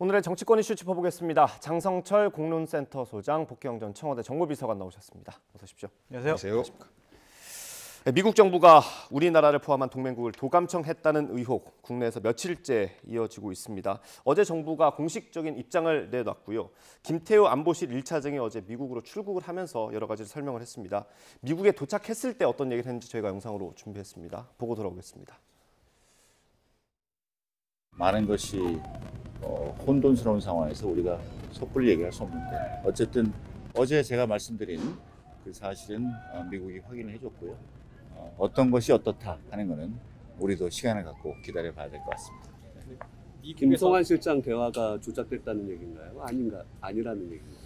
오늘의 정치권 이슈 짚어보겠습니다. 장성철 공론센터 소장, 복귀영 전 청와대 정무비서관 나오셨습니다. 어서 오십시오. 안녕하세요. 안녕하십니까. 미국 정부가 우리나라를 포함한 동맹국을 도감청했다는 의혹, 국내에서 며칠째 이어지고 있습니다. 어제 정부가 공식적인 입장을 내놨고요. 김태호 안보실 1차장이 어제 미국으로 출국을 하면서 여러 가지 설명을 했습니다. 미국에 도착했을 때 어떤 얘기를 했는지 저희가 영상으로 준비했습니다. 보고 돌아오겠습니다. 많은 것이 혼돈스러운 상황에서 우리가 섣불리 얘기할 수 없는데 어쨌든 어제 제가 말씀드린 그 사실은 미국이 확인을 해줬고요. 어떤 것이 어떻다 하는 것은 우리도 시간을 갖고 기다려 봐야 될 것 같습니다. 김성환 실장 대화가 조작됐다는 얘기인가요? 아니라는 얘기인가요?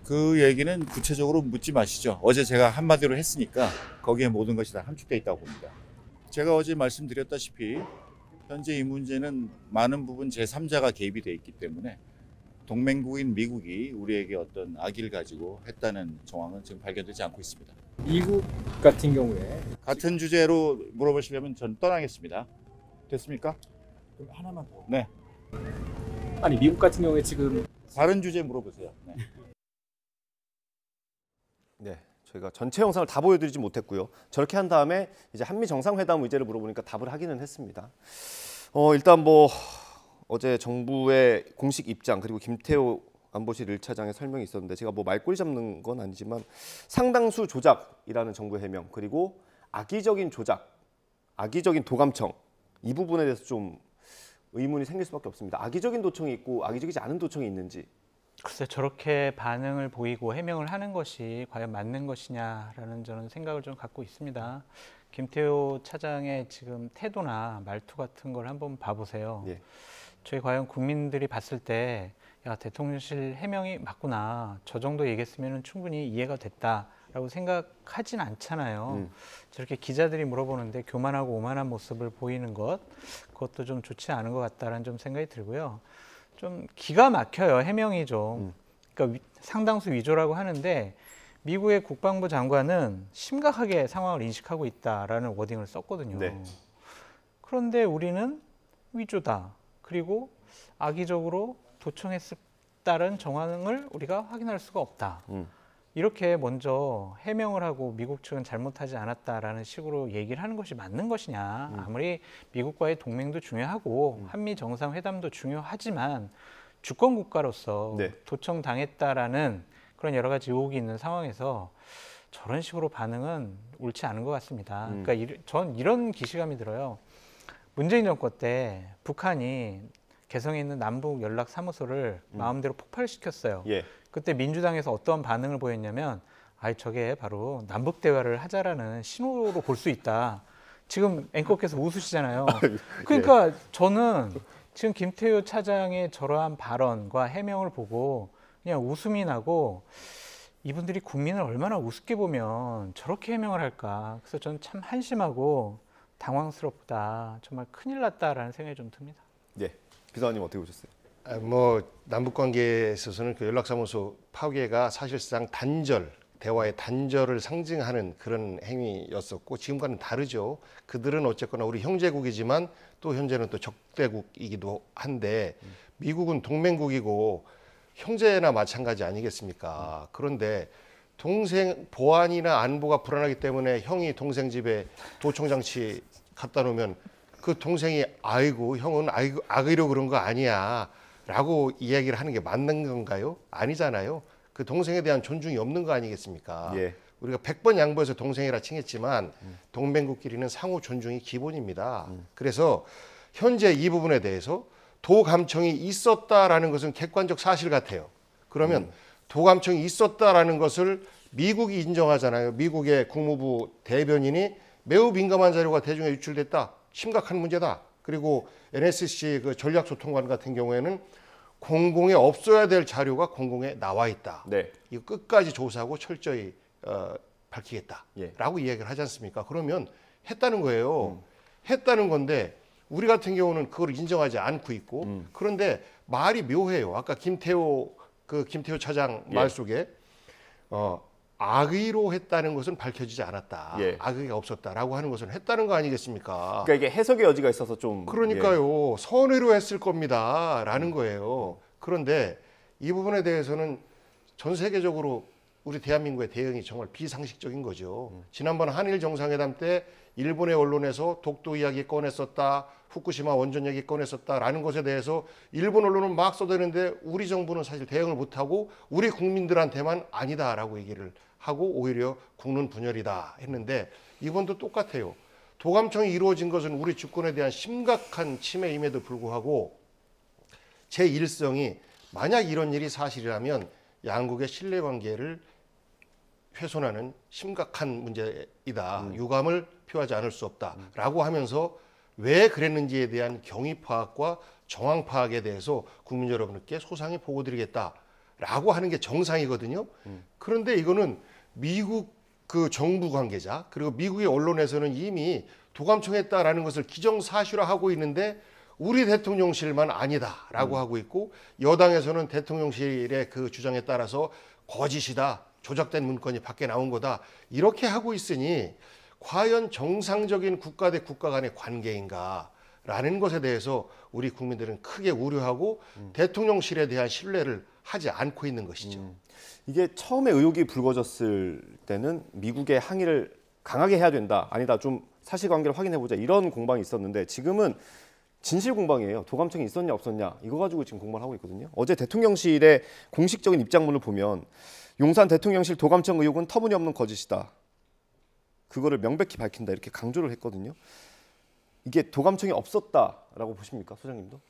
그 얘기는 구체적으로 묻지 마시죠. 어제 제가 한마디로 했으니까 거기에 모든 것이 다 함축되어 있다고 봅니다. 제가 어제 말씀드렸다시피 현재 이 문제는 많은 부분 제3자가 개입이 돼 있기 때문에 동맹국인 미국이 우리에게 어떤 악의를 가지고 했다는 정황은 지금 발견되지 않고 있습니다. 미국 같은 경우에 같은 주제로 물어보시려면 전 떠나겠습니다. 됐습니까? 그럼 하나만 더. 네. 아니 미국 같은 경우에 지금 다른 주제 물어보세요. 네. 네, 저희가 전체 영상을 다 보여드리지 못했고요. 저렇게 한 다음에 이제 한미 정상회담 의제를 물어보니까 답을 하기는 했습니다. 일단 어제 정부의 공식 입장 그리고 김태호 안보실 1차장의 설명이 있었는데 제가 말꼬리 잡는 건 아니지만 상당수 조작이라는 정부의 해명 그리고 악의적인 조작, 악의적인 도감청 이 부분에 대해서 좀 의문이 생길 수밖에 없습니다. 악의적인 도청이 있고 악의적이지 않은 도청이 있는지. 글쎄 저렇게 반응을 보이고 해명을 하는 것이 과연 맞는 것이냐라는 저는 생각을 좀 갖고 있습니다. 김태호 차장의 지금 태도나 말투 같은 걸 한번 봐보세요. 예. 저희 과연 국민들이 봤을 때 야, 대통령실 해명이 맞구나. 저 정도 얘기했으면 충분히 이해가 됐다라고 생각하진 않잖아요. 저렇게 기자들이 물어보는데 교만하고 오만한 모습을 보이는 것, 그것도 좀 좋지 않은 것 같다라는 좀 생각이 들고요. 좀 기가 막혀요. 해명이 좀. 그러니까 상당수 위조라고 하는데 미국의 국방부 장관은 심각하게 상황을 인식하고 있다라는 워딩을 썼거든요. 네. 그런데 우리는 위조다. 그리고 악의적으로 도청했다는 정황을 우리가 확인할 수가 없다. 이렇게 먼저 해명을 하고 미국 측은 잘못하지 않았다라는 식으로 얘기를 하는 것이 맞는 것이냐. 아무리 미국과의 동맹도 중요하고 한미 정상회담도 중요하지만 주권 국가로서 네. 도청당했다라는 그런 여러 가지 의혹이 있는 상황에서 저런 식으로 반응은 옳지 않은 것 같습니다. 그러니까 전 이런 기시감이 들어요. 문재인 정권 때 북한이 개성에 있는 남북 연락 사무소를 마음대로 폭발시켰어요. 예. 그때 민주당에서 어떠한 반응을 보였냐면 저게 바로 남북 대화를 하자라는 신호로 볼 수 있다. 지금 앵커께서 웃으시잖아요. 그러니까 저는 지금 김태호 차장의 저러한 발언과 해명을 보고 그냥 웃음이 나고 이분들이 국민을 얼마나 우습게 보면 저렇게 해명을 할까. 그래서 저는 참 한심하고 당황스럽다. 정말 큰일 났다라는 생각이 좀 듭니다. 네. 비서관님 어떻게 보셨어요? 남북 관계에 있어서는 그 연락사무소 파괴가 사실상 대화의 단절을 상징하는 그런 행위였었고 지금과는 다르죠. 그들은 어쨌거나 우리 형제국이지만 또 현재는 또 적대국이기도 한데 미국은 동맹국이고 형제나 마찬가지 아니겠습니까? 그런데 동생 보안이나 안보가 불안하기 때문에 형이 동생 집에 도청장치 갖다 놓으면 그 동생이 형은 악의로 그런 거 아니야 라고 이야기를 하는 게 맞는 건가요? 아니잖아요. 그 동생에 대한 존중이 없는 거 아니겠습니까? 예. 우리가 100번 양보해서 동생이라 칭했지만 동맹국끼리는 상호 존중이 기본입니다. 그래서 현재 이 부분에 대해서 도감청이 있었다라는 것은 객관적 사실 같아요. 그러면 도감청이 있었다라는 것을 미국이 인정하잖아요. 미국의 국무부 대변인이 매우 민감한 자료가 대중에 유출됐다. 심각한 문제다. 그리고 NSC 그 전략소통관 같은 경우에는 공공에 없어야 될 자료가 공공에 나와 있다. 네. 이거 끝까지 조사하고 철저히 밝히겠다라고 예. 이야기를 하지 않습니까? 그러면 했다는 거예요. 했다는 건데 우리 같은 경우는 그걸 인정하지 않고 있고 그런데 말이 묘해요. 아까 김태호 차장 말 예. 속에 악의로 했다는 것은 밝혀지지 않았다. 예. 악의가 없었다라고 하는 것은 했다는 거 아니겠습니까? 그러니까 이게 해석의 여지가 있어서 좀 그러니까요. 선의로 했을 겁니다라는 거예요. 그런데 이 부분에 대해서는 전 세계적으로 우리 대한민국의 대응이 정말 비상식적인 거죠. 지난번 한일 정상회담 때 일본의 언론에서 독도 이야기 꺼냈었다, 후쿠시마 원전 얘기 꺼냈었다라는 것에 대해서 일본 언론은 막 쏟아내는데 우리 정부는 사실 대응을 못하고 우리 국민들한테만 아니다라고 얘기를 하고 오히려 국론 분열이다 했는데 이번도 똑같아요. 도감청이 이루어진 것은 우리 주권에 대한 심각한 침해임에도 불구하고 제1성이 만약 이런 일이 사실이라면 양국의 신뢰관계를 훼손하는 심각한 문제이다. 유감을 표하지 않을 수 없다라고 하면서 왜 그랬는지에 대한 경위 파악과 정황 파악에 대해서 국민 여러분께 소상히 보고드리겠다라고 하는 게 정상이거든요. 그런데 이거는 미국 그 정부 관계자 그리고 미국의 언론에서는 이미 도감청했다라는 것을 기정사실화하고 있는데 우리 대통령실만 아니다라고 하고 있고 여당에서는 대통령실의 그 주장에 따라서 거짓이다. 조작된 문건이 밖에 나온 거다. 이렇게 하고 있으니 과연 정상적인 국가 대 국가 간의 관계인가라는 것에 대해서 우리 국민들은 크게 우려하고 대통령실에 대한 신뢰를 하지 않고 있는 것이죠. 이게 처음에 의혹이 불거졌을 때는 미국의 항의를 강하게 해야 된다. 아니다. 좀 사실관계를 확인해보자. 이런 공방이 있었는데 지금은 진실 공방이에요. 도감청이 있었냐 없었냐 이거 가지고 지금 공방을 하고 있거든요. 어제 대통령실의 공식적인 입장문을 보면 용산 대통령실 도감청 의혹은 터무니없는 거짓이다. 그거를 명백히 밝힌다 이렇게 강조를 했거든요. 이게 도감청이 없었다라고 보십니까, 소장님도?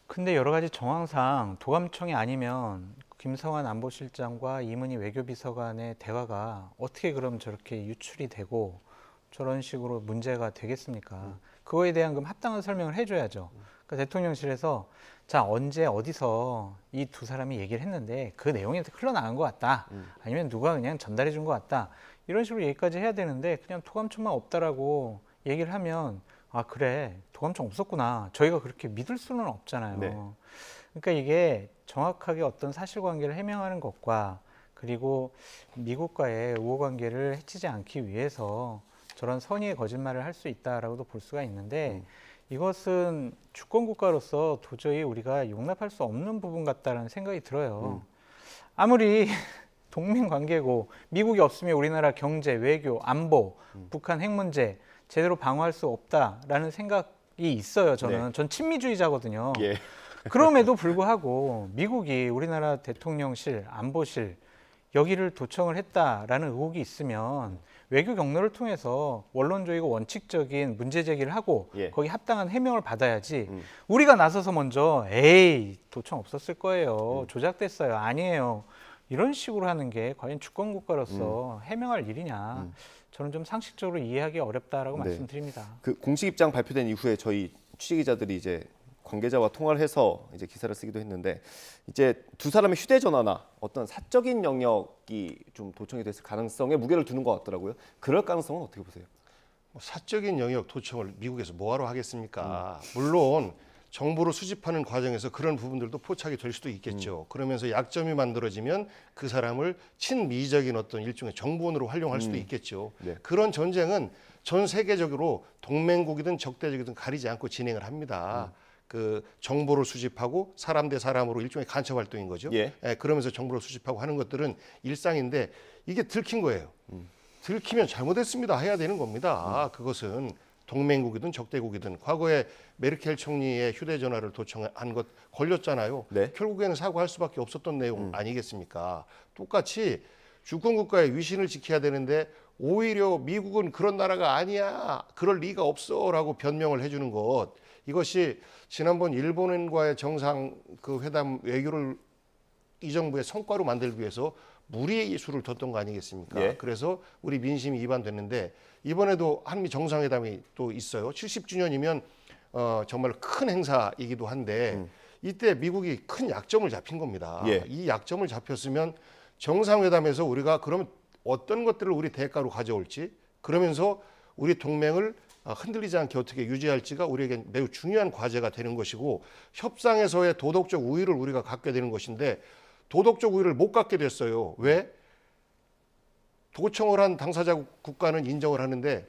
근데 여러 가지 정황상 도감청이 아니면 김성환 안보실장과 이문희 외교비서관의 대화가 어떻게 그럼 저렇게 유출이 되고 저런 식으로 문제가 되겠습니까? 그거에 대한 그럼 합당한 설명을 해줘야죠. 그러니까 대통령실에서 자 언제 어디서 이 두 사람이 얘기를 했는데 그 내용이 흘러나간 것 같다. 아니면 누가 그냥 전달해 준 것 같다. 이런 식으로 얘기까지 해야 되는데 그냥 도감청만 없다라고 얘기를 하면 아 그래 도감청 없었구나. 저희가 그렇게 믿을 수는 없잖아요. 네. 그러니까 이게 정확하게 어떤 사실관계를 해명하는 것과 그리고 미국과의 우호관계를 해치지 않기 위해서 저런 선의의 거짓말을 할 수 있다라고도 볼 수가 있는데 이것은 주권국가로서 도저히 우리가 용납할 수 없는 부분 같다라는 생각이 들어요. 아무리 동맹관계고 미국이 없으면 우리나라 경제, 외교, 안보, 북한 핵 문제 제대로 방어할 수 없다라는 생각이 있어요. 저는. 전 친미주의자거든요. 예. 그럼에도 불구하고 미국이 우리나라 대통령실, 안보실 여기를 도청을 했다라는 의혹이 있으면 외교 경로를 통해서 원론적이고 원칙적인 문제 제기를 하고 예. 거기 합당한 해명을 받아야지 우리가 나서서 먼저 에이 도청 없었을 거예요. 조작됐어요. 아니에요. 이런 식으로 하는 게 과연 주권국가로서 해명할 일이냐. 저는 좀 상식적으로 이해하기 어렵다라고 네. 말씀드립니다. 그 공식 입장 발표된 이후에 저희 취재기자들이 이제 관계자와 통화를 해서 이제 기사를 쓰기도 했는데 이제 두 사람의 휴대전화나 어떤 사적인 영역이 좀 도청이 됐을 가능성에 무게를 두는 것 같더라고요. 그럴 가능성은 어떻게 보세요? 사적인 영역 도청을 미국에서 뭐하러 하겠습니까? 물론 정보를 수집하는 과정에서 그런 부분들도 포착이 될 수도 있겠죠. 그러면서 약점이 만들어지면 그 사람을 친미적인 어떤 일종의 정보원으로 활용할 수도 있겠죠. 네. 그런 전쟁은 전 세계적으로 동맹국이든 적대적이든 가리지 않고 진행을 합니다. 그 정보를 수집하고 사람 대 사람으로 일종의 간첩 활동인 거죠. 예. 그러면서 정보를 수집하고 하는 것들은 일상인데 이게 들킨 거예요. 들키면 잘못했습니다 해야 되는 겁니다. 그것은 동맹국이든 적대국이든 과거에 메르켈 총리의 휴대전화를 도청한 것 걸렸잖아요. 네. 결국에는 사과할 수밖에 없었던 내용 아니겠습니까? 똑같이 주권국가의 위신을 지켜야 되는데 오히려 미국은 그런 나라가 아니야. 그럴 리가 없어라고 변명을 해주는 것. 이것이 지난번 일본과의 정상 그 회담 외교를 이 정부의 성과로 만들기 위해서 무리의 수를 뒀던 거 아니겠습니까? 예. 그래서 우리 민심이 위반됐는데 이번에도 한미 정상회담이 또 있어요. 70주년이면 정말 큰 행사이기도 한데 이때 미국이 큰 약점을 잡힌 겁니다. 예. 이 약점을 잡혔으면 정상회담에서 우리가 그러면 어떤 것들을 우리 대가로 가져올지 그러면서 우리 동맹을 흔들리지 않게 어떻게 유지할지가 우리에게 매우 중요한 과제가 되는 것이고 협상에서의 도덕적 우위를 우리가 갖게 되는 것인데 도덕적 우위를 못 갖게 됐어요. 왜? 도청을 한 당사자 국가는 인정을 하는데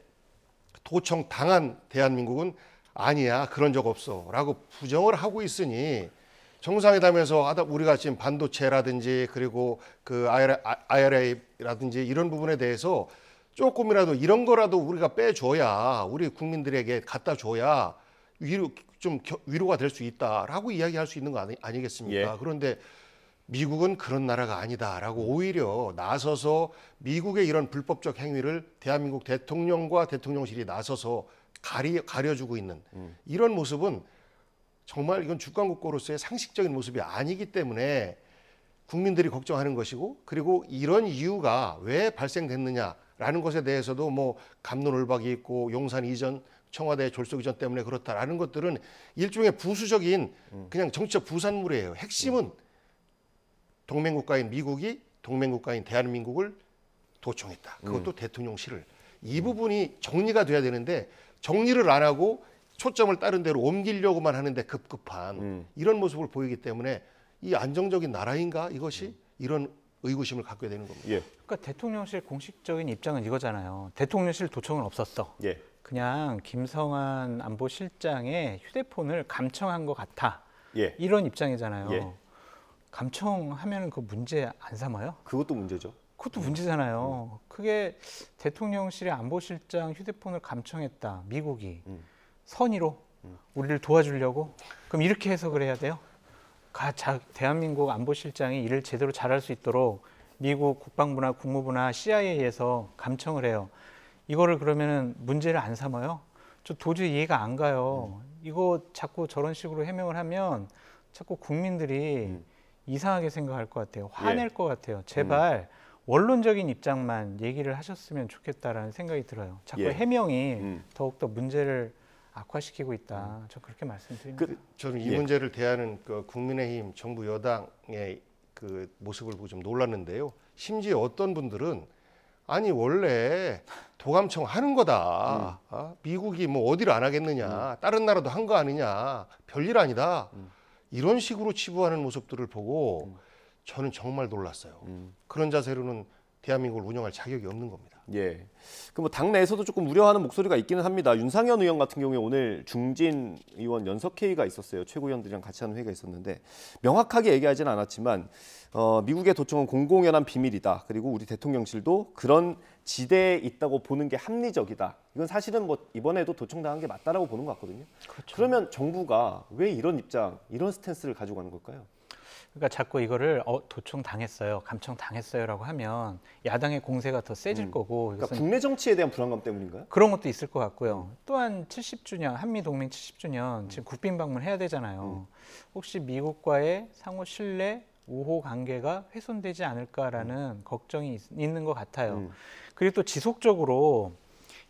도청 당한 대한민국은 아니야 그런 적 없어 라고 부정을 하고 있으니 정상회담에서 우리가 지금 반도체라든지 그리고 그 IRA라든지 이런 부분에 대해서 조금이라도 이런 거라도 우리가 빼줘야 우리 국민들에게 갖다 줘야 위로가 될 수 있다라고 이야기할 수 있는 거 아니겠습니까? 예. 그런데 미국은 그런 나라가 아니다라고 오히려 나서서 미국의 이런 불법적 행위를 대한민국 대통령과 대통령실이 나서서 가려주고 있는 이런 모습은 정말 이건 주권국가로서의 상식적인 모습이 아니기 때문에 국민들이 걱정하는 것이고, 그리고 이런 이유가 왜 발생됐느냐라는 것에 대해서도 뭐 갑론을박이 있고 용산 이전, 청와대 졸속 이전 때문에 그렇다라는 것들은 일종의 부수적인 그냥 정치적 부산물이에요. 핵심은 동맹국가인 미국이 동맹국가인 대한민국을 도청했다. 그것도 대통령실을. 이 부분이 정리가 돼야 되는데 정리를 안 하고 초점을 다른 데로 옮기려고만 하는데 급급한 이런 모습을 보이기 때문에 이 안정적인 나라인가 이것이 이런 의구심을 갖게 되는 겁니다. 예. 그러니까 대통령실 공식적인 입장은 이거잖아요. 대통령실 도청은 없었어. 예. 그냥 김성한 안보실장의 휴대폰을 감청한 것 같아. 예. 이런 입장이잖아요. 예. 감청하면 그 문제 안 삼아요? 그것도 문제죠. 그것도 문제잖아요. 그게 대통령실의 안보실장 휴대폰을 감청했다. 미국이 선의로 우리를 도와주려고? 그럼 이렇게 해석을 해야 돼요? 대한민국 안보실장이 일을 제대로 잘할 수 있도록 미국 국방부나 국무부나 CIA에서 감청을 해요. 이거를 그러면은 문제를 안 삼아요? 저 도저히 이해가 안 가요. 이거 자꾸 저런 식으로 해명을 하면 자꾸 국민들이 이상하게 생각할 것 같아요. 화낼 것 같아요. 제발 원론적인 입장만 얘기를 하셨으면 좋겠다라는 생각이 들어요. 자꾸 예. 해명이 더욱더 문제를 악화시키고 있다. 저 그렇게 말씀드립니다. 저는 이 예. 문제를 대하는 그 국민의힘 정부 여당의 그 모습을 보고 좀 놀랐는데요. 심지어 어떤 분들은 아니 원래 도감청 하는 거다. 미국이 뭐 어디를 안 하겠느냐. 다른 나라도 한 거 아니냐. 별일 아니다. 이런 식으로 치부하는 모습들을 보고 저는 정말 놀랐어요. 그런 자세로는 대한민국을 운영할 자격이 없는 겁니다. 예. 그 뭐 당내에서도 조금 우려하는 목소리가 있기는 합니다. 윤상현 의원 같은 경우에 오늘 중진 의원 연석회의가 있었어요. 최고위원들이랑 같이 하는 회의가 있었는데 명확하게 얘기하지는 않았지만 미국의 도청은 공공연한 비밀이다. 그리고 우리 대통령실도 그런 지대에 있다고 보는 게 합리적이다. 이건 사실은 뭐 이번에도 도청당한 게 맞다라고 보는 것 같거든요. 그렇죠. 그러면 정부가 왜 이런 입장, 이런 스탠스를 가지고 가는 걸까요? 그러니까 자꾸 이거를 도청 당했어요, 감청 당했어요라고 하면 야당의 공세가 더 세질 거고. 그러니까 이것은 국내 정치에 대한 불안감 때문인가요? 그런 것도 있을 것 같고요. 또한 70주년 한미 동맹 70주년 지금 국빈 방문해야 되잖아요. 혹시 미국과의 상호 신뢰 우호 관계가 훼손되지 않을까라는 걱정이 있는 것 같아요. 그리고 또 지속적으로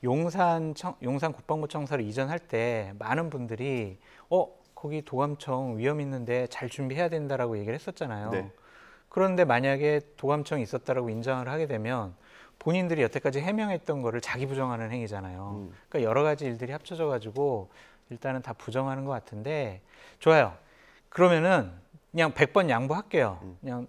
용산 국방부 청사를 이전할 때 많은 분들이 거기 도감청 위험 있는데 잘 준비해야 된다라고 얘기를 했었잖아요. 네. 그런데 만약에 도감청이 있었다라고 인정을 하게 되면 본인들이 여태까지 해명했던 거를 자기 부정하는 행위잖아요. 그러니까 여러 가지 일들이 합쳐져 가지고 일단은 다 부정하는 것 같은데 좋아요. 그러면은 그냥 100번 양보할게요. 그냥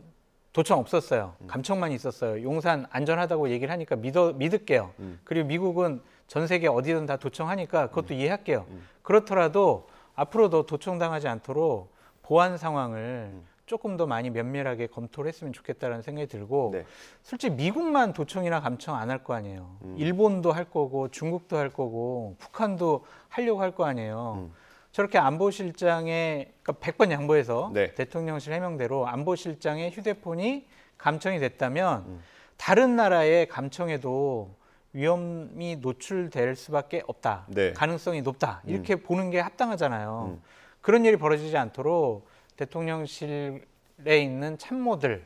도청 없었어요. 감청만 있었어요. 용산 안전하다고 얘기를 하니까 믿을게요. 그리고 미국은 전 세계 어디든 다 도청하니까 그것도 이해할게요. 그렇더라도 앞으로도 도청당하지 않도록 보안 상황을 조금 더 많이 면밀하게 검토를 했으면 좋겠다는 생각이 들고 네. 솔직히 미국만 도청이나 감청 안 할 거 아니에요. 일본도 할 거고 중국도 할 거고 북한도 하려고 할 거 아니에요. 저렇게 안보실장의 그러니까 100번 양보해서 네. 대통령실 해명대로 안보실장의 휴대폰이 감청이 됐다면 다른 나라의 감청에도 위험이 노출될 수밖에 없다. 네. 가능성이 높다. 이렇게 보는 게 합당하잖아요. 그런 일이 벌어지지 않도록 대통령실에 있는 참모들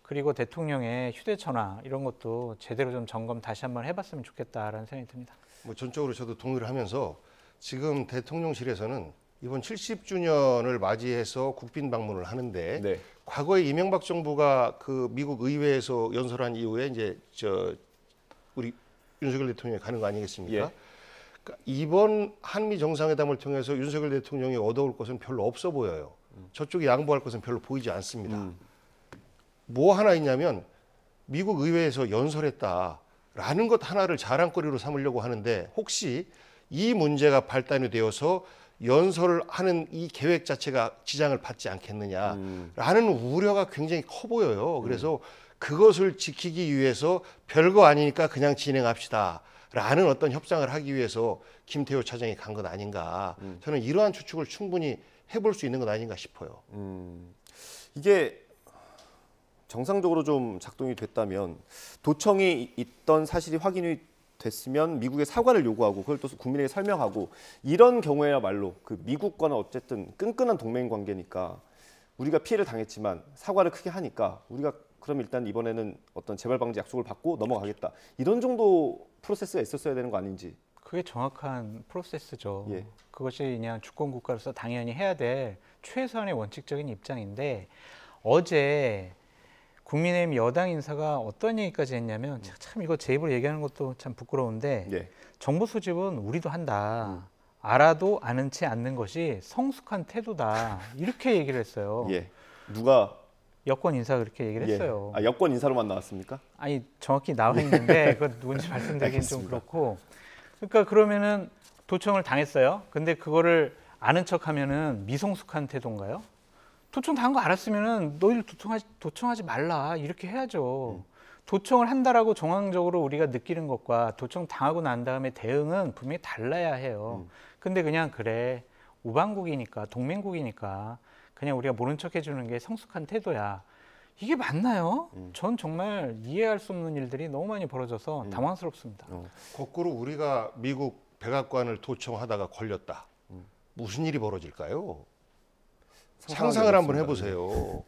그리고 대통령의 휴대전화 이런 것도 제대로 좀 점검 다시 한번 해봤으면 좋겠다라는 생각이 듭니다. 뭐 전적으로 저도 동의를 하면서 지금 대통령실에서는 이번 70주년을 맞이해서 국빈 방문을 하는데 네. 과거에 이명박 정부가 그 미국 의회에서 연설한 이후에 이제 우리 윤석열 대통령이 가는 거 아니겠습니까? 예. 그러니까 이번 한미 정상회담을 통해서 윤석열 대통령이 얻어올 것은 별로 없어 보여요. 저쪽이 양보할 것은 별로 보이지 않습니다. 뭐 하나 있냐면 미국 의회에서 연설했다라는 것 하나를 자랑거리로 삼으려고 하는데 혹시 이 문제가 발단이 되어서 연설을 하는 이 계획 자체가 지장을 받지 않겠느냐라는 우려가 굉장히 커 보여요. 그래서 그것을 지키기 위해서 별거 아니니까 그냥 진행합시다라는 어떤 협상을 하기 위해서 김태호 차장이 간 것 아닌가. 저는 이러한 추측을 충분히 해볼 수 있는 것 아닌가 싶어요. 이게 정상적으로 좀 작동이 됐다면 도청이 있던 사실이 확인이 됐으면 미국에 사과를 요구하고 그걸 또 국민에게 설명하고 이런 경우에야말로 그 미국과는 어쨌든 끈끈한 동맹 관계니까 우리가 피해를 당했지만 사과를 크게 하니까 우리가 그럼 일단 이번에는 어떤 재발 방지 약속을 받고 넘어가겠다. 이런 정도 프로세스가 있었어야 되는 거 아닌지. 그게 정확한 프로세스죠. 예. 그것이 그냥 주권 국가로서 당연히 해야 될 최소한의 원칙적인 입장인데 어제 국민의힘 여당 인사가 어떤 얘기까지 했냐면 참 이거 제 입으로 얘기하는 것도 참 부끄러운데 예. 정보 수집은 우리도 한다. 알아도 아는 채 않는 것이 성숙한 태도다. 이렇게 얘기를 했어요. 예. 누가 여권 인사가 그렇게 얘기를 예. 했어요. 아, 여권 인사로만 나왔습니까? 아니 정확히 나와 있는데 그건 누군지 말씀드리긴 좀 알겠습니다. 그렇고 그러니까 그러면은 도청을 당했어요. 근데 그거를 아는 척하면은 미성숙한 태도인가요? 도청 당한 거 알았으면은 너희들 도청하지 말라 이렇게 해야죠. 도청을 한다라고 정황적으로 우리가 느끼는 것과 도청 당하고 난 다음에 대응은 분명히 달라야 해요. 근데 그냥 그래 우방국이니까 동맹국이니까 그냥 우리가 모른 척 해주는 게 성숙한 태도야. 이게 맞나요? 전 정말 이해할 수 없는 일들이 너무 많이 벌어져서 당황스럽습니다. 거꾸로 우리가 미국 백악관을 도청하다가 걸렸다. 무슨 일이 벌어질까요? 상상을 한번 해보세요.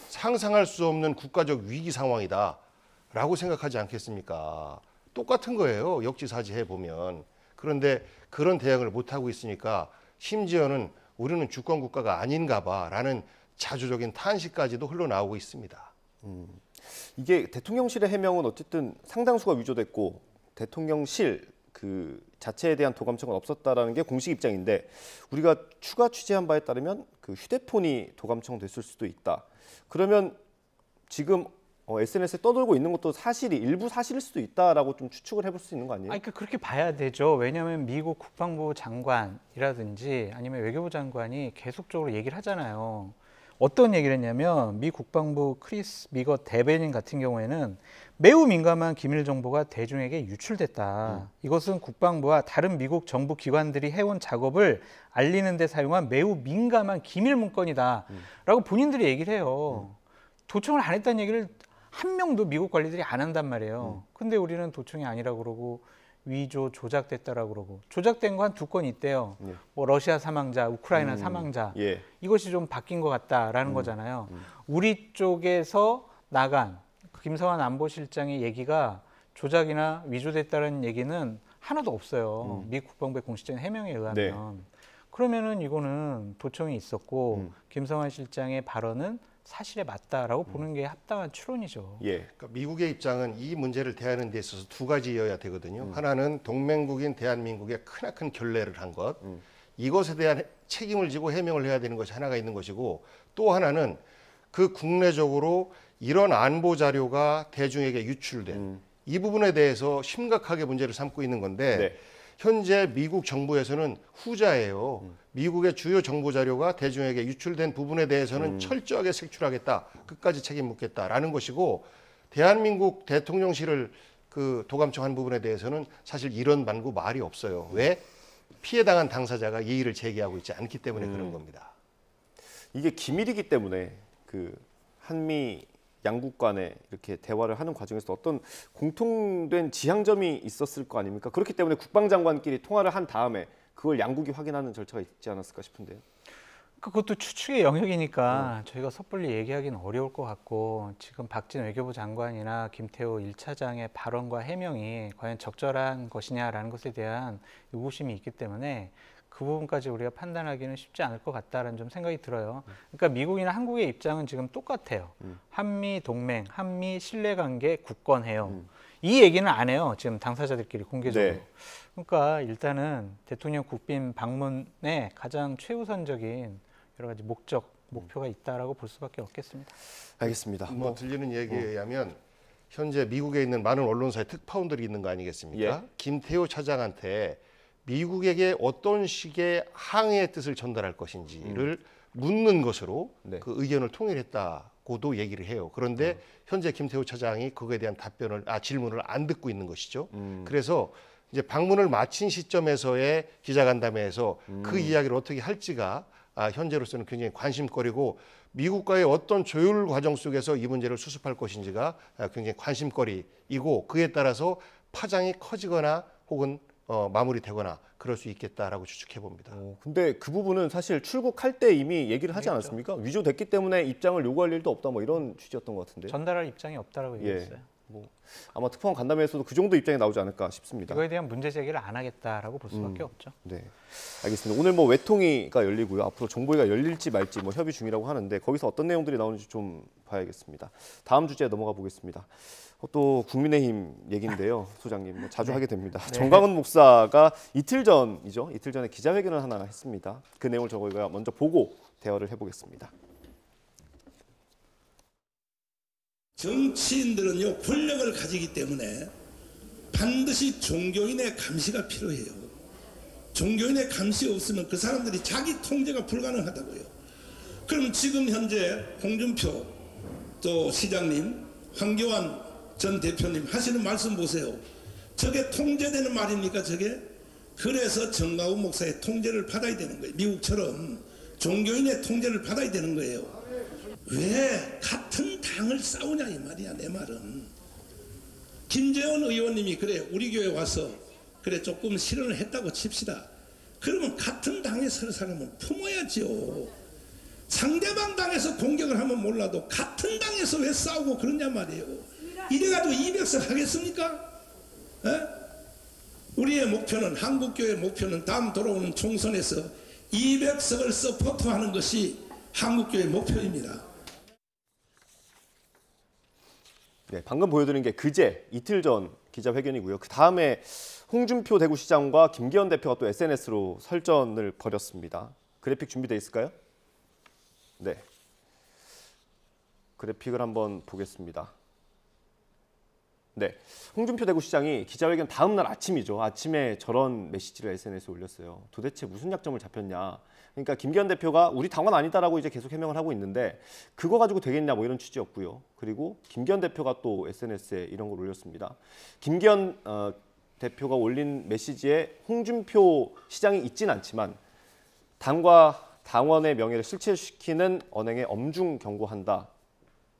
상상할 수 없는 국가적 위기 상황이다라고 생각하지 않겠습니까? 똑같은 거예요. 역지사지 해보면. 그런데 그런 대응을 못하고 있으니까 심지어는 우리는 주권 국가가 아닌가 봐라는 자주적인 탄식까지도 흘러나오고 있습니다. 이게 대통령실의 해명은 어쨌든 상당수가 위조됐고 대통령실 그 자체에 대한 도감청은 없었다라는 게 공식 입장인데 우리가 추가 취재한 바에 따르면 그 휴대폰이 도감청 됐을 수도 있다. 그러면 지금 SNS에 떠돌고 있는 것도 일부 사실일 수도 있다라고 좀 추측을 해볼 수 있는 거 아니에요? 그러니까 그렇게 봐야 되죠. 왜냐하면 미국 국방부 장관이라든지 아니면 외교부 장관이 계속적으로 얘기를 하잖아요. 어떤 얘기를 했냐면 미 국방부 크리스 미거 대변인 같은 경우에는 매우 민감한 기밀 정보가 대중에게 유출됐다. 이것은 국방부와 다른 미국 정부 기관들이 해온 작업을 알리는 데 사용한 매우 민감한 기밀 문건이다. 라고 본인들이 얘기를 해요. 도청을 안 했다는 얘기를 한 명도 미국 관리들이 안 한단 말이에요. 근데 우리는 도청이 아니라고 그러고 위조 조작됐다라고 그러고 조작된 거 한 2건 있대요. 예. 뭐 러시아 사망자, 우크라이나 사망자. 예. 이것이 좀 바뀐 것 같다라는 거잖아요. 우리 쪽에서 나간 김성환 안보실장의 얘기가 조작이나 위조됐다는 얘기는 하나도 없어요. 미 국방부의 공식적인 해명에 의하면. 네. 그러면은 이거는 도청이 있었고 김성환 실장의 발언은 사실에 맞다라고 보는 게 합당한 추론이죠. 예. 그러니까 미국의 입장은 이 문제를 대하는 데 있어서 2가지여야 되거든요. 하나는 동맹국인 대한민국에 크나큰 결례를 한 것. 이것에 대한 책임을 지고 해명을 해야 되는 것이 하나가 있는 것이고 또 하나는 그 국내적으로 이런 안보 자료가 대중에게 유출된 이 부분에 대해서 심각하게 문제를 삼고 있는 건데 네. 현재 미국 정부에서는 후자예요. 미국의 주요 정보 자료가 대중에게 유출된 부분에 대해서는 철저하게 색출하겠다, 끝까지 책임 묻겠다라는 것이고 대한민국 대통령실을 그 도감청한 부분에 대해서는 사실 이런 만구 말이 없어요. 왜? 피해 당한 당사자가 이의를 제기하고 있지 않기 때문에 그런 겁니다. 이게 기밀이기 때문에 그 한미 양국 간에 이렇게 대화를 하는 과정에서 어떤 공통된 지향점이 있었을 거 아닙니까? 그렇기 때문에 국방장관끼리 통화를 한 다음에 그걸 양국이 확인하는 절차가 있지 않았을까 싶은데요. 그것도 추측의 영역이니까 저희가 섣불리 얘기하기는 어려울 것 같고 지금 박진 외교부 장관이나 김태호 1차장의 발언과 해명이 과연 적절한 것이냐라는 것에 대한 의구심이 있기 때문에 그 부분까지 우리가 판단하기는 쉽지 않을 것 같다라는 좀 생각이 들어요. 그러니까 미국이나 한국의 입장은 지금 똑같아요. 한미 동맹, 한미 신뢰관계 굳건해요. 이 얘기는 안 해요. 지금 당사자들끼리 공개적으로. 네. 그러니까 일단은 대통령 국빈 방문에 가장 최우선적인 여러 가지 목표가 있다라고 볼 수밖에 없겠습니다. 알겠습니다. 뭐 들리는 얘기에 의하면 현재 미국에 있는 많은 언론사의 특파원들이 있는 거 아니겠습니까? 예. 김태호 차장한테 미국에게 어떤 식의 항의의 뜻을 전달할 것인지를 묻는 것으로 네. 그 의견을 통일했다고도 얘기를 해요. 그런데 현재 김태호 차장이 그거에 대한 질문을 안 듣고 있는 것이죠. 그래서 이제 방문을 마친 시점에서의 기자간담회에서 그 이야기를 어떻게 할지가 현재로서는 굉장히 관심거리고 미국과의 어떤 조율 과정 속에서 이 문제를 수습할 것인지가 굉장히 관심거리이고 그에 따라서 파장이 커지거나 혹은 마무리되거나 그럴 수 있겠다라고 추측해 봅니다. 근데 그 부분은 사실 출국할 때 이미 얘기를 하지 않았습니까? 위조됐기 때문에 입장을 요구할 일도 없다 뭐 이런 취지였던 것 같은데요. 전달할 입장이 없다라고 얘기했어요. 뭐 아마 특파원 간담회에서도 그 정도 입장이 나오지 않을까 싶습니다. 이거에 대한 문제 제기를 안 하겠다라고 볼 수밖에 없죠. 네, 알겠습니다. 오늘 뭐 외통위가 열리고요. 앞으로 정보위가 열릴지 말지 뭐 협의 중이라고 하는데 거기서 어떤 내용들이 나오는지 좀 봐야겠습니다. 다음 주제에 넘어가 보겠습니다. 또 국민의힘 얘기인데요, 소장님 뭐 자주 하게 됩니다. 정광훈 목사가 이틀 전에 기자회견을 하나 했습니다. 그 내용을 저희가 먼저 보고 대화를 해보겠습니다. 정치인들은요 권력을 가지기 때문에 반드시 종교인의 감시가 필요해요. 종교인의 감시 없으면 그 사람들이 자기 통제가 불가능하다고요. 그럼 지금 현재 홍준표 또 시장님, 황교안 전 대표님 하시는 말씀 보세요. 저게 통제되는 말입니까 저게? 그래서 정광훈 목사의 통제를 받아야 되는 거예요. 미국처럼 종교인의 통제를 받아야 되는 거예요. 왜 같은 당을 싸우냐 이 말이야. 내 말은 김재원 의원님이 그래 우리 교회 와서 그래 조금 실언을 했다고 칩시다. 그러면 같은 당에 설 사람은 품어야죠. 상대방 당에서 공격을 하면 몰라도 같은 당에서 왜 싸우고 그러냐 말이에요. 이래가지고 200석 하겠습니까? 에? 우리의 목표는 한국교회의 목표는 다음 돌아오는 총선에서 200석을 서포트하는 것이 한국교회의 목표입니다. 네, 방금 보여드린 게 그제 이틀 전 기자회견이고요. 그 다음에 홍준표 대구시장과 김기현 대표가 또 SNS로 설전을 벌였습니다. 그래픽 준비되어 있을까요? 네, 그래픽을 한번 보겠습니다. 네, 홍준표 대구시장이 기자회견 다음 날 아침이죠. 아침에 저런 메시지를 SNS에 올렸어요. 도대체 무슨 약점을 잡혔냐. 그러니까 김기현 대표가 우리 당원 아니다라고 이제 계속 해명을 하고 있는데 그거 가지고 되겠냐 뭐 이런 취지였고요. 그리고 김기현 대표가 또 SNS에 이런 걸 올렸습니다. 김기현 대표가 올린 메시지에 홍준표 시장이 있진 않지만 당과 당원의 명예를 실추시키는 언행에 엄중 경고한다.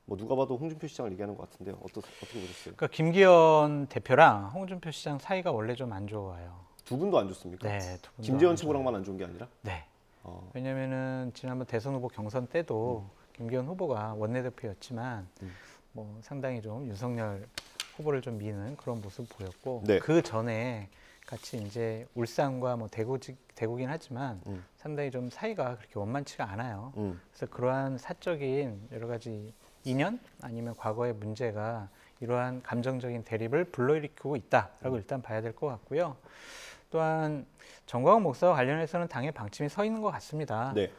뭐 누가 봐도 홍준표 시장을 얘기하는 것 같은데요. 어떻게 보셨어요? 그러니까 김기현 대표랑 홍준표 시장 사이가 원래 좀 안 좋아요. 두 분도 안 좋습니까? 네, 두 분도 김재원 안 최고랑만 안 좋은 게 아니라? 네. 왜냐면은 지난번 대선 후보 경선 때도 김기현 후보가 원내대표였지만 뭐 상당히 좀 윤석열 후보를 좀 미는 그런 모습 보였고 네. 그 전에 같이 이제 울산과 뭐 대구긴 하지만 상당히 좀 사이가 그렇게 원만치가 않아요. 그래서 그러한 사적인 여러 가지 인연 아니면 과거의 문제가 이러한 감정적인 대립을 불러일으키고 있다라고 일단 봐야 될 것 같고요. 또한 정광훈 목사와 관련해서는 당의 방침이 서 있는 것 같습니다. 네.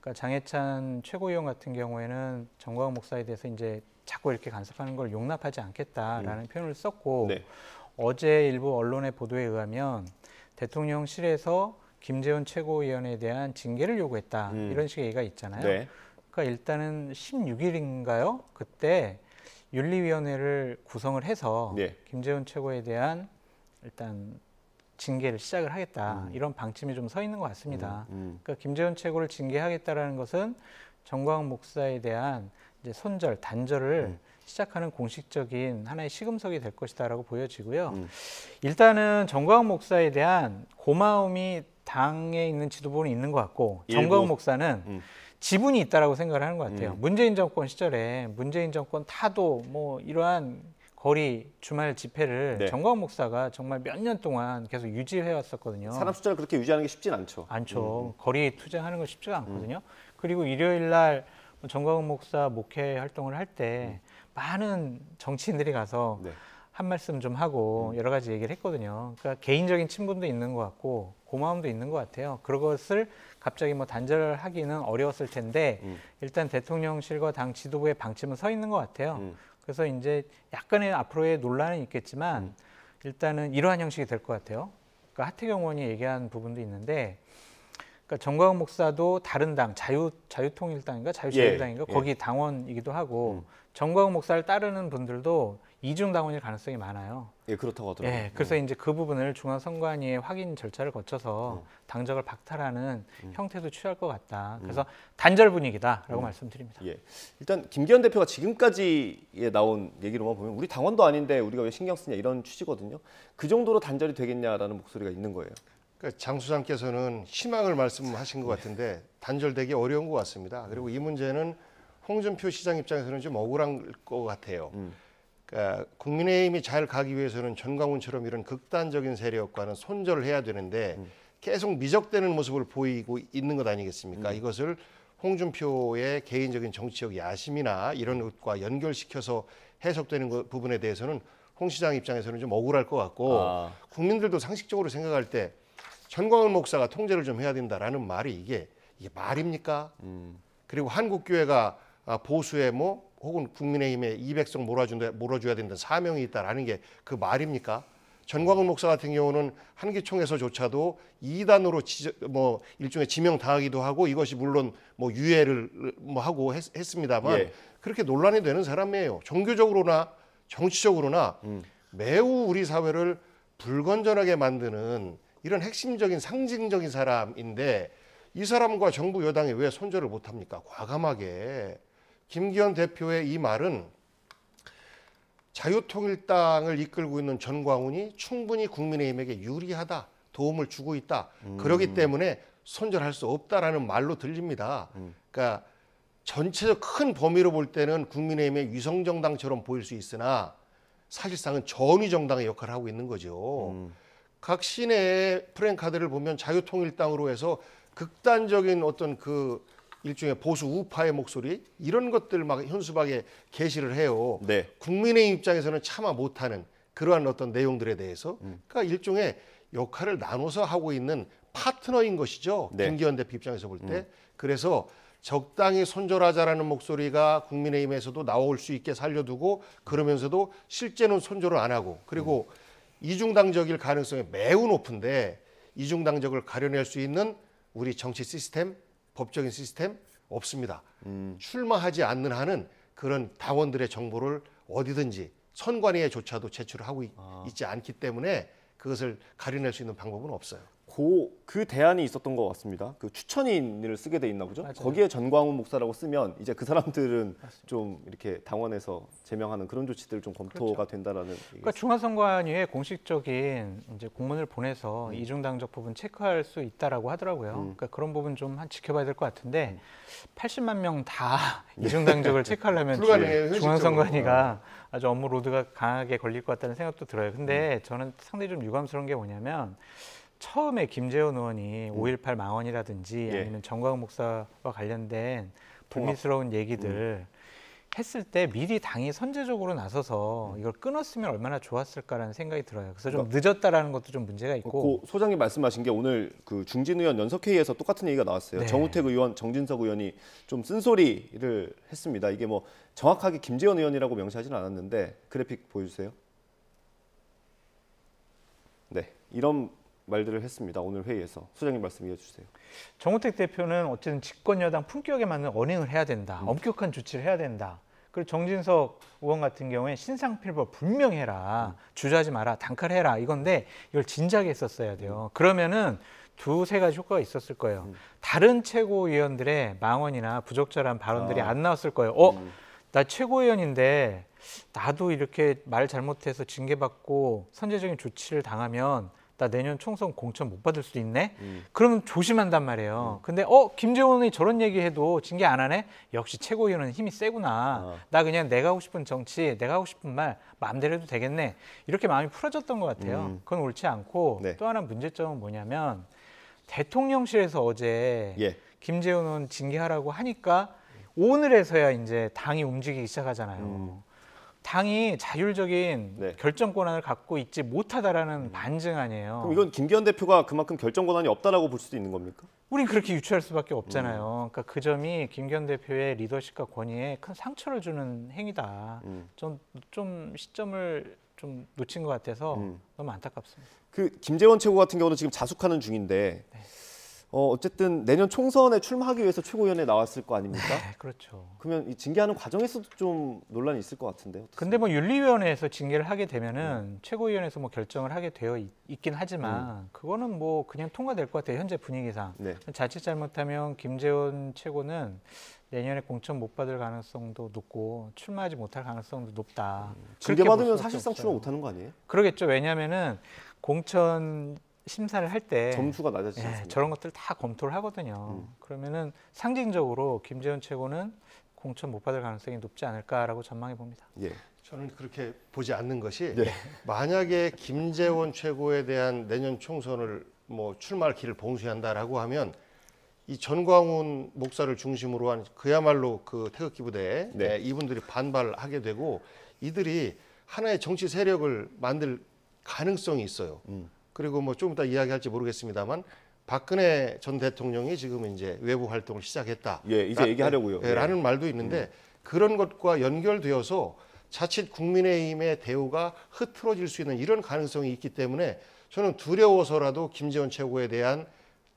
그러니까 장해찬 최고위원 같은 경우에는 정광훈 목사에 대해서 이제 자꾸 이렇게 간섭하는 걸 용납하지 않겠다라는 표현을 썼고 네. 어제 일부 언론의 보도에 의하면 대통령실에서 김재원 최고위원에 대한 징계를 요구했다 이런 식의 얘기가 있잖아요. 네. 그러니까 일단은 16일인가요? 그때 윤리위원회를 구성을 해서 네. 김재원 최고에 대한 일단 징계를 시작을 하겠다 이런 방침이 좀 서 있는 것 같습니다. 그러니까 김재원 최고를 징계하겠다라는 것은 정광훈 목사에 대한 이제 손절, 단절을 시작하는 공식적인 하나의 시금석이 될 것이다라고 보여지고요. 일단은 정광훈 목사에 대한 고마움이 당에 있는 지도부는 있는 것 같고 정광훈 목사는 지분이 있다라고 생각을 하는 것 같아요. 문재인 정권 시절에 문재인 정권 타도 뭐 이러한 거리 주말 집회를 네. 정광훈 목사가 정말 몇 년 동안 계속 유지해 왔었거든요. 사람 숫자를 그렇게 유지하는 게 쉽진 않죠. 거리 투쟁하는 거 쉽지가 않거든요. 그리고 일요일 날 정광훈 목사 목회 활동을 할 때 많은 정치인들이 가서 네. 한 말씀 좀 하고 여러 가지 얘기를 했거든요. 그러니까 개인적인 친분도 있는 것 같고 고마움도 있는 것 같아요. 그것을 갑자기 뭐 단절하기는 어려웠을 텐데 일단 대통령실과 당 지도부의 방침은 서 있는 것 같아요. 그래서 이제 약간의 앞으로의 논란은 있겠지만 일단은 이러한 형식이 될 것 같아요. 그러니까 하태경 의원이 얘기한 부분도 있는데, 그러니까 정광훈 목사도 다른 당 자유통일당인가 자유제일당인가 예. 거기 당원이기도 하고 정광훈 목사를 따르는 분들도 이중 당원일 가능성이 많아요. 예, 그렇다고 하더라고요. 예, 그래서 이제 그 부분을 중앙선관위의 확인 절차를 거쳐서 당적을 박탈하는 형태도 취할 것 같다. 그래서 단절 분위기다라고 말씀드립니다. 예. 일단 김기현 대표가 지금까지 나온 얘기로만 보면 우리 당원도 아닌데 우리가 왜 신경 쓰냐 이런 취지거든요. 그 정도로 단절이 되겠냐라는 목소리가 있는 거예요. 그러니까 장 수장께서는 희망을 말씀하신 것 같은데 단절되기 어려운 것 같습니다. 그리고 이 문제는 홍준표 시장 입장에서는 좀 억울한 것 같아요. 그러니까 국민의힘이 잘 가기 위해서는 전광훈처럼 이런 극단적인 세력과는 손절을 해야 되는데 계속 미적대는 모습을 보이고 있는 것 아니겠습니까? 이것을 홍준표의 개인적인 정치적 야심이나 이런 것과 연결시켜서 해석되는 부분에 대해서는 홍 시장 입장에서는 좀 억울할 것 같고 국민들도 상식적으로 생각할 때 전광훈 목사가 통제를 좀 해야 된다라는 말이 이게 말입니까? 그리고 한국교회가 보수의 혹은 국민의힘에 200석 몰아줘야 된다는 사명이 있다라는 게 그 말입니까? 전광훈 목사 같은 경우는 한기총에서조차도 이단으로 일종의 지명당하기도 하고 이것이 물론 유예를 하고 했습니다만 예. 그렇게 논란이 되는 사람이에요. 종교적으로나 정치적으로나 매우 우리 사회를 불건전하게 만드는 이런 핵심적인 상징적인 사람인데 이 사람과 정부 여당이 왜 손절을 못합니까? 과감하게. 김기현 대표의 이 말은 자유통일당을 이끌고 있는 전광훈이 충분히 국민의힘에게 유리하다, 도움을 주고 있다. 그렇기 때문에 손절할 수 없다라는 말로 들립니다. 그러니까 전체적 큰 범위로 볼 때는 국민의힘의 위성정당처럼 보일 수 있으나 사실상은 전위정당의 역할을 하고 있는 거죠. 각 시내의 프랭카드를 보면 자유통일당으로 해서 극단적인 어떤 그 일종의 보수 우파의 목소리 이런 것들 막 현수막에 게시를 해요. 네. 국민의 입장에서는 차마 못하는 그러한 어떤 내용들에 대해서 그러니까 일종의 역할을 나눠서 하고 있는 파트너인 것이죠. 네. 김기현 대표 입장에서 볼 때. 그래서 적당히 손절하자라는 목소리가 국민의힘에서도 나올 수 있게 살려두고 그러면서도 실제는 손절을 안 하고 그리고 이중당적일 가능성이 매우 높은데 이중당적을 가려낼 수 있는 우리 정치 시스템, 법적인 시스템 없습니다. 출마하지 않는 한은 그런 당원들의 정보를 어디든지 선관위에조차도 제출을 하고 있지 않기 때문에 그것을 가려낼 수 있는 방법은 없어요. 그 대안이 있었던 것 같습니다. 그 추천인을 쓰게 돼 있나 보죠. 맞아요. 거기에 전광훈 목사라고 쓰면 이제 그 사람들은 좀 이렇게 당원에서 제명하는 그런 조치들 좀 검토가 된다라는. 그러니까 중앙선관위에 공식적인 이제 공문을 보내서 이중당적 부분 체크할 수 있다라고 하더라고요. 그러니까 그런 부분 좀 지켜봐야 될 것 같은데 80만 명 다 이중당적을 체크하려면 불가능해요, 중앙선관위가 아주 업무 로드가 강하게 걸릴 것 같다는 생각도 들어요. 근데 저는 상당히 좀 유감스러운 게 뭐냐면 처음에 김재원 의원이 5.18 망언이라든지 예. 아니면 정광훈 목사와 관련된 불미스러운 얘기들 했을 때 미리 당이 선제적으로 나서서 이걸 끊었으면 얼마나 좋았을까라는 생각이 들어요. 그래서 좀 늦었다라는 것도 좀 문제가 있고. 고 소장님 말씀하신 게 오늘 그 중진 의원 연석회의에서 똑같은 얘기가 나왔어요. 네. 정우택 의원, 정진석 의원이 좀 쓴소리를 했습니다. 이게 정확하게 김재원 의원이라고 명시하지는 않았는데 그래픽 보여주세요. 네, 이런 말들을 했습니다. 오늘 회의에서. 소장님 말씀 이어해 주세요. 정우택 대표는 어쨌든 집권 여당 품격에 맞는 언행을 해야 된다. 엄격한 조치를 해야 된다. 그리고 정진석 의원 같은 경우에 신상필벌 분명해라. 주저하지 마라. 단칼해라. 이건데 이걸 진작에 했었어야 돼요. 그러면은 두세 가지 효과가 있었을 거예요. 다른 최고위원들의 망언이나 부적절한 발언들이 안 나왔을 거예요. 나 최고위원인데 나도 이렇게 말 잘못해서 징계받고 선제적인 조치를 당하면 나 내년 총선 공천 못 받을 수 있네? 그러면 조심한단 말이에요. 근데 김재원이 저런 얘기해도 징계 안 하네? 역시 최고위원은 힘이 세구나. 나 그냥 내가 하고 싶은 정치, 내가 하고 싶은 말 마음대로 해도 되겠네. 이렇게 마음이 풀어졌던 것 같아요. 그건 옳지 않고 네. 또 하나 문제점은 뭐냐면 대통령실에서 어제 예. 김재원 의원 징계하라고 하니까 오늘에서야 이제 당이 움직이기 시작하잖아요. 당이 자율적인 네. 결정 권한을 갖고 있지 못하다라는 반증 아니에요. 그럼 이건 김기현 대표가 그만큼 결정 권한이 없다라고 볼 수도 있는 겁니까? 우린 그렇게 유추할 수밖에 없잖아요. 그러니까 그 점이 김기현 대표의 리더십과 권위에 큰 상처를 주는 행위다. 좀 시점을 좀 놓친 것 같아서 너무 안타깝습니다. 그 김재원 최고 같은 경우는 지금 자숙하는 중인데 어쨌든 내년 총선에 출마하기 위해서 최고위원회에 나왔을 거 아닙니까? 네, 그렇죠. 그러면 이 징계하는 과정에서도 좀 논란이 있을 것 같은데. 어떻습니까? 근데 뭐 윤리위원회에서 징계를 하게 되면은 최고위원회에서 뭐 결정을 하게 되어 있긴 하지만 그거는 뭐 그냥 통과될 것 같아요. 현재 분위기상. 네. 자칫 잘못하면 김재원 최고는 내년에 공천 못 받을 가능성도 높고 출마하지 못할 가능성도 높다. 징계 그렇게 볼 받으면 수밖에 사실상 없어요. 출마 못하는 거 아니에요? 그러겠죠. 왜냐하면은 공천 심사를 할 때 점수가 낮아지지 않습니까? 저런 것들 다 검토를 하거든요. 그러면은 상징적으로 김재원 최고는 공천 못 받을 가능성이 높지 않을까라고 전망해 봅니다. 예. 저는 그렇게 보지 않는 것이 네. 만약에 김재원 최고에 대한 내년 총선을 뭐 출마할 길을 봉쇄한다라고 하면 이 전광훈 목사를 중심으로 한 그야말로 그 태극기 부대 네. 이분들이 반발하게 되고 이들이 하나의 정치 세력을 만들 가능성이 있어요. 그리고 뭐 좀 이따 이야기할지 모르겠습니다만 박근혜 전 대통령이 지금 이제 외부 활동을 시작했다. 예, 이제 얘기하려고요. 예. 라는 말도 있는데 그런 것과 연결되어서 자칫 국민의힘의 대우가 흐트러질 수 있는 이런 가능성이 있기 때문에 저는 두려워서라도 김재원 최고에 대한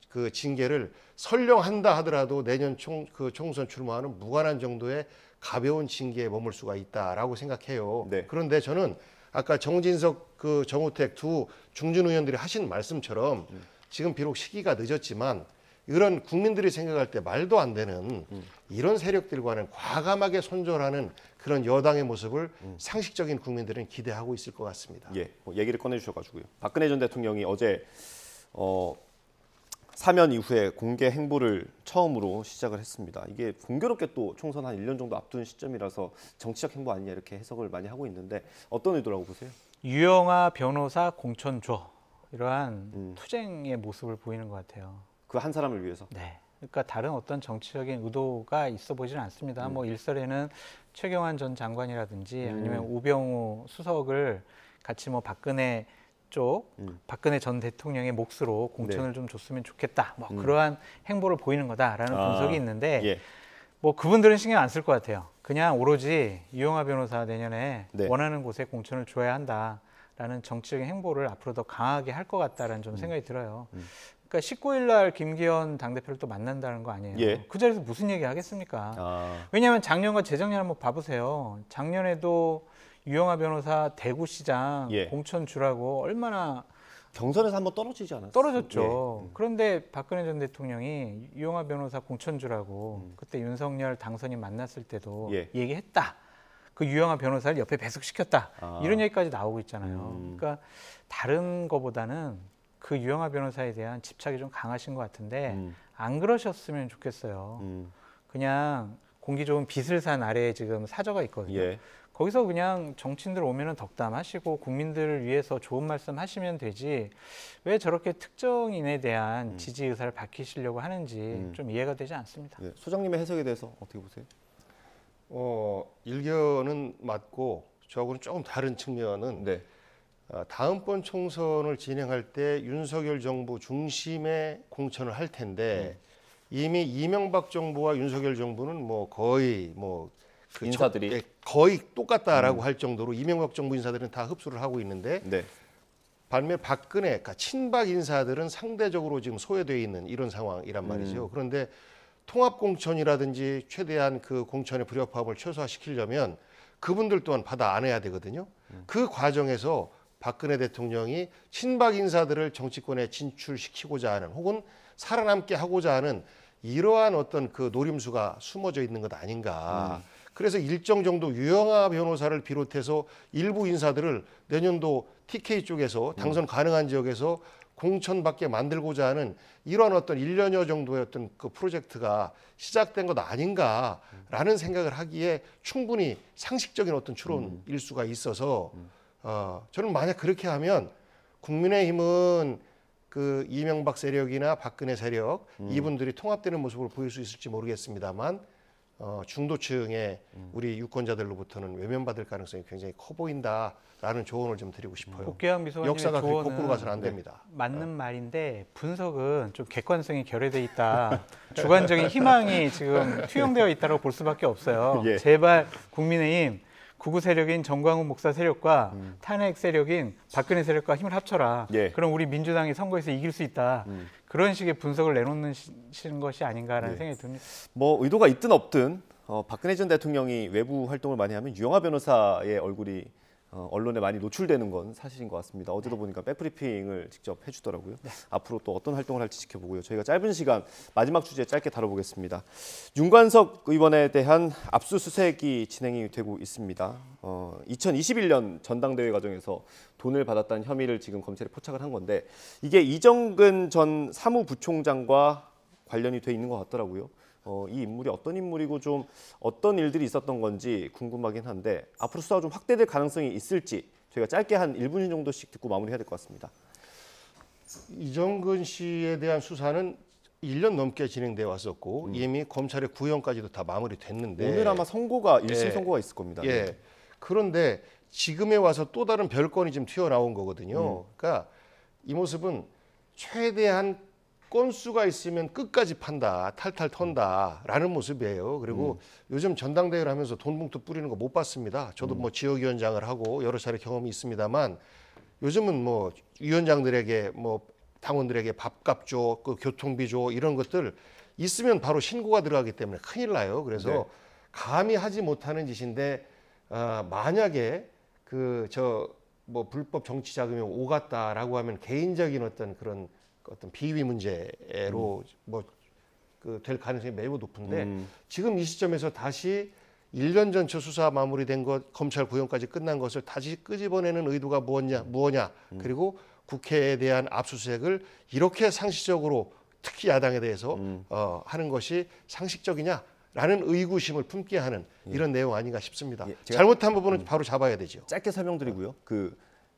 그 징계를 설령한다 하더라도 내년 총선 출마와는 무관한 정도의 가벼운 징계에 머물 수가 있다라고 생각해요. 네. 그런데 저는 아까 정진석 그 정우택 두 중진 의원들이 하신 말씀처럼 지금 비록 시기가 늦었지만 이런 국민들이 생각할 때 말도 안 되는 이런 세력들과는 과감하게 손절하는 그런 여당의 모습을 상식적인 국민들은 기대하고 있을 것 같습니다. 예, 뭐 얘기를 꺼내주셔가지고요. 박근혜 전 대통령이 어제 사면 이후에 공개 행보를 처음으로 시작을 했습니다. 이게 공교롭게 또 총선 한 1년 정도 앞둔 시점이라서 정치적 행보 아니냐 이렇게 해석을 많이 하고 있는데 어떤 의도라고 보세요? 유영아 변호사 공천 줘 이러한 투쟁의 모습을 보이는 것 같아요. 그 한 사람을 위해서. 네. 그러니까 다른 어떤 정치적인 의도가 있어 보지는 않습니다. 뭐 일설에는 최경환 전 장관이라든지 아니면 우병우 수석을 같이 뭐 박근혜 쪽 박근혜 전 대통령의 몫으로 공천을 좀 줬으면 좋겠다. 뭐 그러한 행보를 보이는 거다라는 분석이 있는데 예. 뭐 그분들은 신경 안 쓸 것 같아요. 그냥 오로지 유영아 변호사 내년에 네. 원하는 곳에 공천을 줘야 한다라는 정치적인 행보를 앞으로 더 강하게 할 것 같다라는 좀 생각이 들어요. 그러니까 19일 날 김기현 당대표를 또 만난다는 거 아니에요. 예. 그 자리에서 무슨 얘기 하겠습니까? 아, 왜냐하면 작년과 재작년 한번 봐보세요. 작년에도 유영아 변호사 대구시장 예. 공천 주라고 얼마나 경선에서 한번 떨어지지 않았어요? 떨어졌죠. 그런데 박근혜 전 대통령이 유영아 변호사 공천 주라고 그때 윤석열 당선인 만났을 때도 예. 얘기했다. 그 유영아 변호사를 옆에 배석시켰다. 아. 이런 얘기까지 나오고 있잖아요. 그러니까 다른 거보다는 그 유영아 변호사에 대한 집착이 좀 강하신 것 같은데 안 그러셨으면 좋겠어요. 그냥 공기 좋은 비슬산 아래에 지금 사저가 있거든요. 예. 거기서 그냥 정치인들 오면은 덕담하시고 국민들을 위해서 좋은 말씀 하시면 되지 왜 저렇게 특정인에 대한 지지 의사를 밝히시려고 하는지 좀 이해가 되지 않습니다. 예. 소장님의 해석에 대해서 어떻게 보세요? 일견은 맞고 저하고는 조금 다른 측면은 네. 다음번 총선을 진행할 때 윤석열 정부 중심의 공천을 할 텐데 이미 이명박 정부와 윤석열 정부는 뭐 거의 그 인사들이 거의 똑같다라고 할 정도로 이명박 정부 인사들은 다 흡수를 하고 있는데 네. 반면 박근혜, 그러니까 친박 인사들은 상대적으로 지금 소외되어 있는 이런 상황이란 말이죠. 그런데 통합공천이라든지 최대한 그 공천의 불협화음을 최소화시키려면 그분들 또한 받아 안아야 되거든요. 그 과정에서 박근혜 대통령이 친박 인사들을 정치권에 진출시키고자 하는 혹은 살아남게 하고자 하는 이러한 어떤 그 노림수가 숨어져 있는 것 아닌가. 그래서 일정 정도 유영아 변호사를 비롯해서 일부 인사들을 내년도 TK 쪽에서 당선 가능한 지역에서 공천받게 만들고자 하는 이러한 어떤 1년여 정도의 어떤 그 프로젝트가 시작된 것 아닌가라는 생각을 하기에 충분히 상식적인 어떤 추론일 수가 있어서 저는 만약 그렇게 하면 국민의힘은 그 이명박 세력이나 박근혜 세력 이분들이 통합되는 모습을 보일 수 있을지 모르겠습니다만 중도층의 우리 유권자들로부터는 외면받을 가능성이 굉장히 커 보인다라는 조언을 좀 드리고 싶어요. 국회의원 비서관님의 역사가 조언은 거꾸로 가서는 안 됩니다. 맞는 말인데 분석은 좀 객관성이 결여돼 있다. 주관적인 희망이 지금 투영되어 있다고 볼 수밖에 없어요. 예. 제발 국민의힘 구구 세력인 정광훈 목사 세력과 탄핵 세력인 박근혜 세력과 힘을 합쳐라. 예. 그럼 우리 민주당이 선거에서 이길 수 있다. 그런 식의 분석을 내놓는 것이 아닌가라는 예. 생각이 듭니다. 뭐 의도가 있든 없든 박근혜 전 대통령이 외부 활동을 많이 하면 유영하 변호사의 얼굴이 언론에 많이 노출되는 건 사실인 것 같습니다. 어제도 보니까 백브리핑을 직접 해주더라고요. 앞으로 또 어떤 활동을 할지 지켜보고요. 저희가 짧은 시간 마지막 주제 짧게 다뤄보겠습니다. 윤관석 의원에 대한 압수수색이 진행이 되고 있습니다. 2021년 전당대회 과정에서 돈을 받았다는 혐의를 지금 검찰에 포착을 한 건데 이게 이정근 전 사무부총장과 관련이 돼 있는 것 같더라고요. 이 인물이 어떤 인물이고 좀 어떤 일들이 있었던 건지 궁금하긴 한데 앞으로 수사가 좀 확대될 가능성이 있을지 저희가 짧게 한 1분 정도씩 듣고 마무리해야 될 것 같습니다. 이정근 씨에 대한 수사는 1년 넘게 진행되어 왔었고 이미 검찰의 구형까지도 다 마무리됐는데 오늘 아마 선고가 1심 선고가 있을 겁니다. 예. 그런데 지금에 와서 또 다른 별건이 좀 튀어나온 거거든요. 그러니까 이 모습은 최대한 건수가 있으면 끝까지 판다, 탈탈 턴다라는 모습이에요. 그리고 요즘 전당대회를 하면서 돈 봉투 뿌리는 거 못 봤습니다. 저도 뭐 지역위원장을 하고 여러 차례 경험이 있습니다만 요즘은 뭐 위원장들에게 뭐 당원들에게 밥값 줘, 그 교통비 줘 이런 것들 있으면 바로 신고가 들어가기 때문에 큰일 나요. 그래서 네. 감히 하지 못하는 짓인데 만약에 뭐 불법 정치 자금이 오갔다라고 하면 개인적인 어떤 비위 문제로 될 가능성이 매우 높은데 지금 이 시점에서 다시 1년 전체 수사 마무리된 것 검찰 구형까지 끝난 것을 다시 끄집어내는 의도가 무엇냐 그리고 국회에 대한 압수수색을 이렇게 상식적으로 특히 야당에 대해서 하는 것이 상식적이냐라는 의구심을 품게 하는 이런 내용 아닌가 싶습니다. 예, 잘못한 부분은 바로 잡아야 되죠. 짧게 설명드리고요.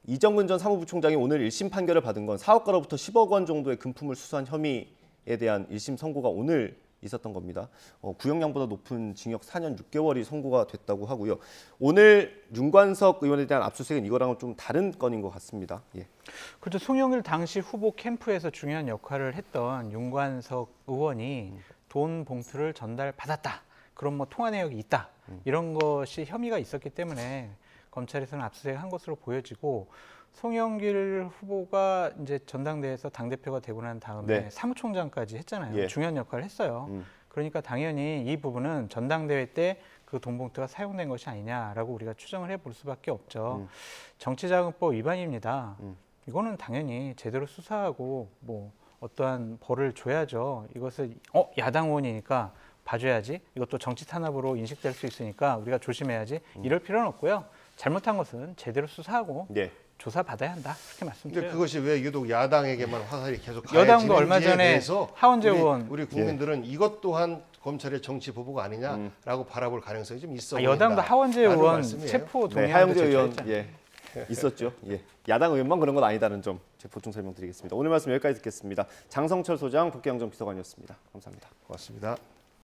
이정근 전 사무부총장이 오늘 1심 판결을 받은 건 사업가로부터 10억 원 정도의 금품을 수수한 혐의에 대한 1심 선고가 오늘 있었던 겁니다. 구형량보다 높은 징역 4년 6개월이 선고가 됐다고 하고요. 오늘 윤관석 의원에 대한 압수수색은 이거랑은 좀 다른 건인 것 같습니다. 예. 그렇죠. 송영길 당시 후보 캠프에서 중요한 역할을 했던 윤관석 의원이 돈 봉투를 전달받았다. 그럼 뭐 통화 내역이 있다. 이런 것이 혐의가 있었기 때문에 검찰에서는 압수수색한 것으로 보여지고 송영길 후보가 이제 전당대회에서 당대표가 되고 난 다음에 네. 사무총장까지 했잖아요. 예. 중요한 역할을 했어요. 그러니까 당연히 이 부분은 전당대회 때 그 돈 봉투가 사용된 것이 아니냐라고 우리가 추정을 해볼 수밖에 없죠. 정치자금법 위반입니다. 이거는 당연히 제대로 수사하고 뭐 어떠한 벌을 줘야죠. 이것을 야당 의원이니까 봐줘야지. 이것도 정치 탄압으로 인식될 수 있으니까 우리가 조심해야지. 이럴 필요는 없고요. 잘못한 것은 제대로 수사하고 네. 조사받아야 한다. 그렇게 말씀드려요. 근데 그것이 왜 유독 야당에게만 화살이 계속 가해지는지에 여당도 얼마 전에 대해서 하원재 의원 우리 국민들은 이것 또한 검찰의 정치 보복 아니냐라고 바라볼 가능성이 좀 있어 여당도 보인다. 하원재 라는 의원 말씀이에요. 체포 네, 동의안도 하영재 의원 제출했잖아요. 있었죠. 예. 야당 의원만 그런 건 아니다는 점 보충 설명드리겠습니다. 오늘 말씀 여기까지 듣겠습니다. 장성철 소장, 국회행정비서관이었습니다. 감사합니다. 고맙습니다.